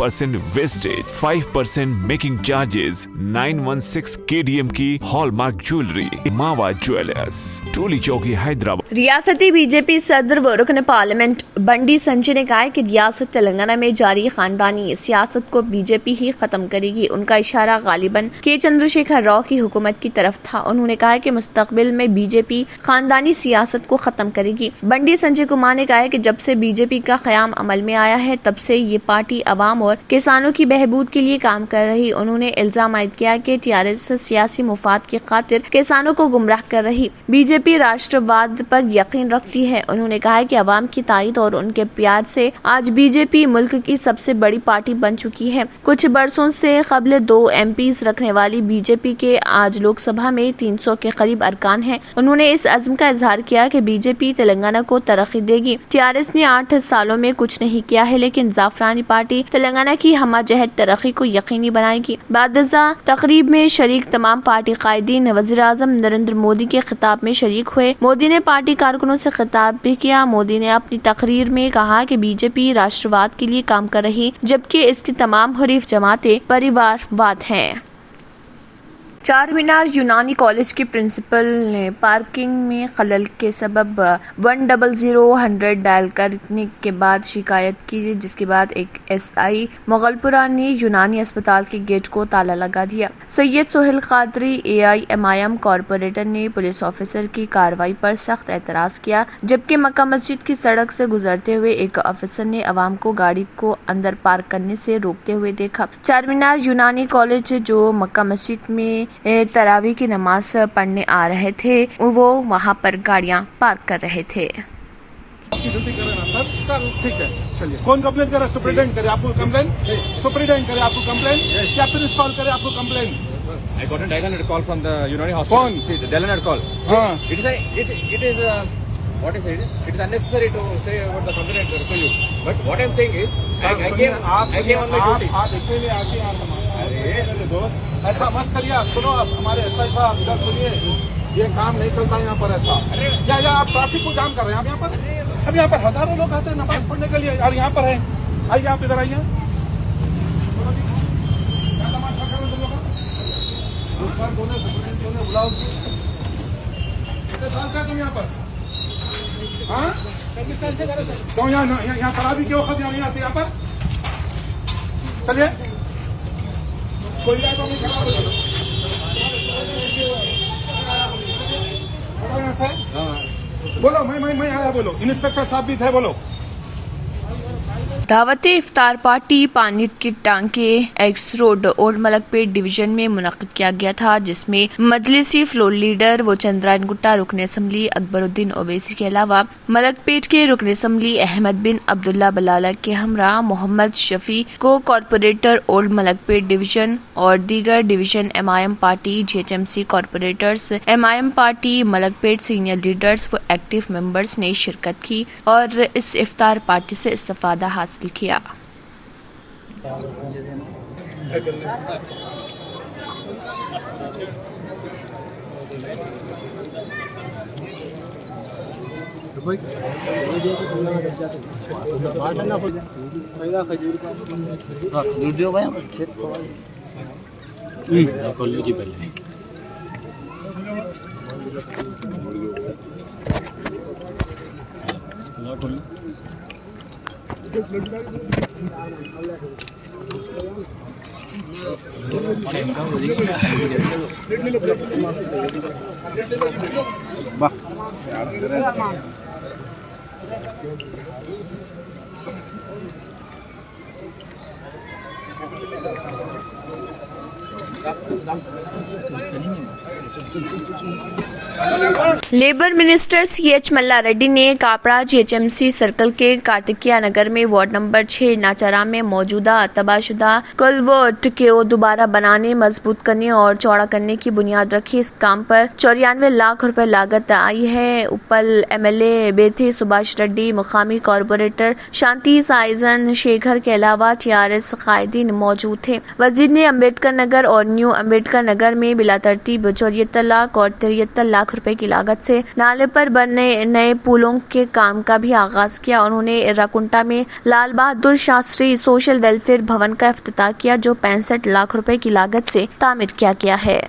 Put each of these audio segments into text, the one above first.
0% wastage, 5% making charges, 916 KDM की hallmark jewellery, मावा jewellers, टोली चौकी, हैदराबाद। रियासती बीजेपी सदर व रुकन पार्लियामेंट बंडी संजय ने कहा है कि रियासत तेलंगाना में जारी खानदानी सियासत को बीजेपी ही खत्म करेगी। उनका इशारा गालिबन के चंद्रशेखर राव की हुकूमत की तरफ था। उन्होंने कहा कि मुस्तकबिल में बीजेपी खानदानी सियासत को खत्म करेगी। बंडी संजय कुमार ने कहा है कि जब से बीजेपी का क़याम अमल में आया है तब से ये पार्टी अवाम और किसानों की बहबूद के लिए काम कर रही। उन्होंने इल्जाम आयद किया कि टीआरएस सियासी मुफाद की खातिर किसानों को गुमराह कर रही। बीजेपी राष्ट्रवाद पर यकीन रखती है। उन्होंने कहा है कि अवाम की ताईद और उनके प्यार से आज बीजेपी मुल्क की सबसे बड़ी पार्टी बन चुकी है। कुछ बरसों से कबल 2 MPs रखने वाली बीजेपी के आज लोकसभा में 300 के करीब अरकान हैं। उन्होंने इस अज़्म का इजहार किया कि बीजेपी तेलंगाना को तरक्की देगी। टीआरएस ने 8 सालों में कुछ नहीं किया है, लेकिन जाफरानी पार्टी तेलंगाना की हमाजहत तरक्की को यकीनी बनाएगी। बादजा तकरीब में शरीक तमाम पार्टी कायदीन वज़ीर-ए-आज़म नरेंद्र मोदी के खिताब में शरीक हुए। मोदी ने पार्टी कारकुनों से खिताब भी किया। मोदी ने अपनी तकरीर में कहा कि बीजेपी राष्ट्रवाद के लिए काम कर रही, जबकि इसकी तमाम हरीफ जमातें परिवारवाद हैं। चार मीनार यूनानी कॉलेज के प्रिंसिपल ने पार्किंग में खलल के सबब 100 डायल करने के बाद शिकायत की, जिसके बाद एक SI मुगलपुरा ने यूनानी अस्पताल के गेट को ताला लगा दिया। सैयद सोहेल कादरी AIMIM कॉरपोरेटर ने पुलिस ऑफिसर की कार्रवाई पर सख्त एतराज किया, जबकि मक्का मस्जिद की सड़क से गुजरते हुए एक ऑफिसर ने अवाम को गाड़ी को अंदर पार्क करने से रोकते हुए देखा। चार मीनार यूनानी कॉलेज जो मक्का मस्जिद में तरावी की नमाज पढ़ने आ रहे थे, वो वहाँ पर गाड़ियाँ पार्क कर रहे थे। आपकी ड्यूटी करें ना सर। सर ठीक है, चलिए। कौन कंप्लेन करे? सुप्रीडेंट करे आपको कंप्लेन? सुप्रीडेंट करे आपको कंप्लेन या प्रिंसिपल करे आपको complain? I got a diagnostic call from the Unani hospital. कौन? See, the diagnostic call. It is what is it? It's unnecessary to say about the complaint to you. But what I'm saying is, I came on my duty. आप अकेले आके अरे दोस्त ऐसा मत करिए। सुनो, आप हमारे SI साहब इधर सुनिए, ये काम नहीं चलता यहाँ पर ऐसा। या आप ट्रैफिक को जाम कर रहे हैं। आप यहाँ पर अब यहाँ पर हजारों लोग आते हैं नमाज पढ़ने के लिए और यहाँ पर है। आइए आप इधर आइए। क्या तमाशा कर रहे हो तुम लोग? बुलाओ। कितने साल से तुम यहाँ पर? हाँ, 24 साल से करो सर। तो यहाँ खराबी क्यों वक्त नहीं आती यहाँ पर? चलिए, कोई बात नहीं, खराब हो जाएगा। बोलो, मैं आया, बोलो। इंस्पेक्टर साहब भी थे, बोलो। दावत इफ्तार पार्टी पानी की टांके x road old Malakpet division में मुनक्किद किया गया था, जिसमें मजलिसी फ्लोर लीडर वो चंद्रायन गुट्टा, रुकन असम्बली अकबरुद्दीन ओवैसी के अलावा मलकपेट के रुकन असम्बली अहमद बिन अब्दुल्ला बलाला के हमरा मोहम्मद शफी को कॉरपोरेटर ओल्ड मलकपेट डिवीजन और दीगर division MIM party GHMC corporators MIM party Malakpet senior leaders व एक्टिव मेंबर्स ने शिरकत की और इस इफ्तार पार्टी से इस्तेफादा हासिल किया। लेबर मिनिस्टर CH मल्ला रेड्डी ने कापड़ा GHMC सर्कल के कार्तिकिया नगर में वार्ड नंबर 6 नाचाराम में मौजूदा तबाहशुदा कल्वर्ट को दोबारा बनाने, मजबूत करने और चौड़ा करने की बुनियाद रखी। इस काम पर 94 लाख रुपए लागत आई है। उपल MLA बेथी सुभाष रेड्डी, मुकामी कॉरपोरेटर शांति साइजन शेखर के अलावा TRS कायदीन मौजूद थे। वजीर ने अम्बेडकर नगर और न्यू अम्बेडकर नगर में बिला तरतीब 74 लाख और 73 लाख रुपए की लागत से नाले पर बनने नए पुलों के काम का भी आगाज किया। उन्होंने इर्राकुंटा में लाल बहादुर शास्त्री सोशल वेलफेयर भवन का इफ्तिताह किया, जो 65 लाख रुपए की लागत से तामीर किया गया है।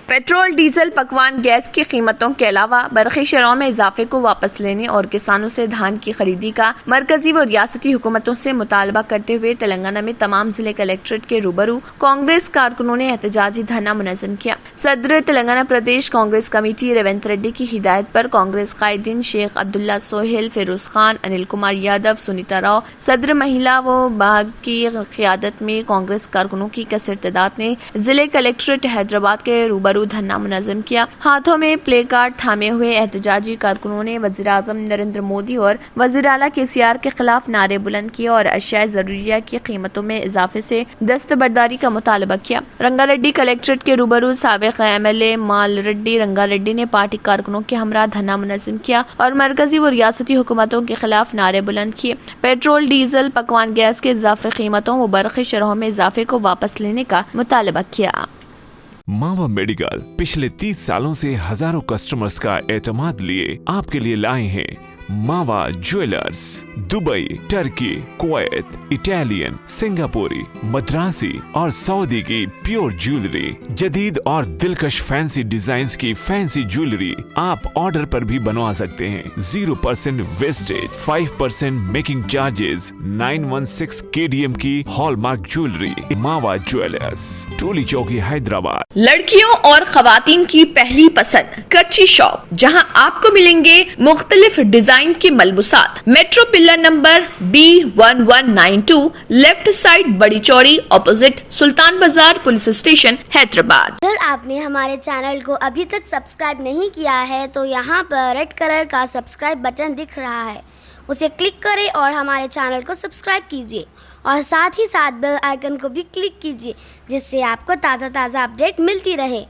पेट्रोल, डीजल, पकवान गैस की कीमतों के अलावा बरक़ी शरहों में इजाफे को वापस लेने और किसानों से धान की खरीदी का मरकजी व रियासती हुकूमतों से मुतालबा करते हुए तेलंगाना में तमाम जिले कलेक्ट्रेट के रूबरू कांग्रेस कारकुनों ने एहतजाजी धरना मुनज़्ज़म किया। सदर तेलंगाना प्रदेश कांग्रेस कमेटी रेवंत रेड्डी की हिदायत पर कांग्रेस कायदीन शेख अब्दुल्ला सोहेल, फिरोज खान, अनिल कुमार यादव, सुनीता राव, सदर महिला व बाग की क़ियादत में कांग्रेस कारकुनों की कसर तादाद ने जिले कलेक्ट्रेट हैदराबाद के रूबरू धरना मुनज़्ज़म किया। हाथों में प्ले कार्ड थामे हुए एहतजाजी कारकुनों ने वज़ीर आज़म नरेंद्र मोदी और वज़ीर आला केसीआर के खिलाफ नारे बुलंद किए और अशियाए ज़रूरिया की कीमतों में इजाफे से दस्तबरदारी का मुतालबा किया। रंगारेड्डी कलेक्ट्रेट के रूबरू साबिक़ MLA माल रेड्डी रंगारेड्डी ने पार्टी कारकुनों के हमरा धरना मुनज़्ज़म किया और मरकजी व रियासती हुकूमतों के खिलाफ नारे बुलंद किए। पेट्रोल, डीजल, पकवान गैस के इजाफी कीमतों व बरक़ी शरहों में इजाफे को वापस लेने का मुतालबा किया। मावा मेडिकल पिछले 30 सालों से हजारों कस्टमर्स का एतमाद लिए आपके लिए लाए हैं मावा jewellers. Dubai, Turkey, Kuwait, Italian, सिंगापुरी, मद्रासी और सऊदी की प्योर ज्वेलरी, जदीद और दिलकश फैंसी डिजाइन्स की फैंसी ज्वेलरी आप ऑर्डर पर भी बनवा सकते हैं। 0% वेस्टेज, 5% मेकिंग चार्जेस, 916 KDM की हॉलमार्क ज्वेलरी। मावा ज्वेलर्स, टोली चौकी, हैदराबाद। लड़कियों और खवातीन की पहली पसंद कच्ची शॉप, जहां आपको मिलेंगे मुख्तलिफ डिजाइन की मलबूसात। Metro pillar number B1192, left side, बड़ी चौड़ी, ऑपोजिट सुल्तान बाजार पुलिस स्टेशन, हैदराबाद। अगर आपने हमारे चैनल को अभी तक सब्सक्राइब नहीं किया है तो यहाँ पर रेड कलर का सब्सक्राइब बटन दिख रहा है, उसे क्लिक करें और हमारे चैनल को सब्सक्राइब कीजिए और साथ ही साथ बेल आइकन को भी क्लिक कीजिए, जिससे आपको ताज़ा अपडेट मिलती रहे।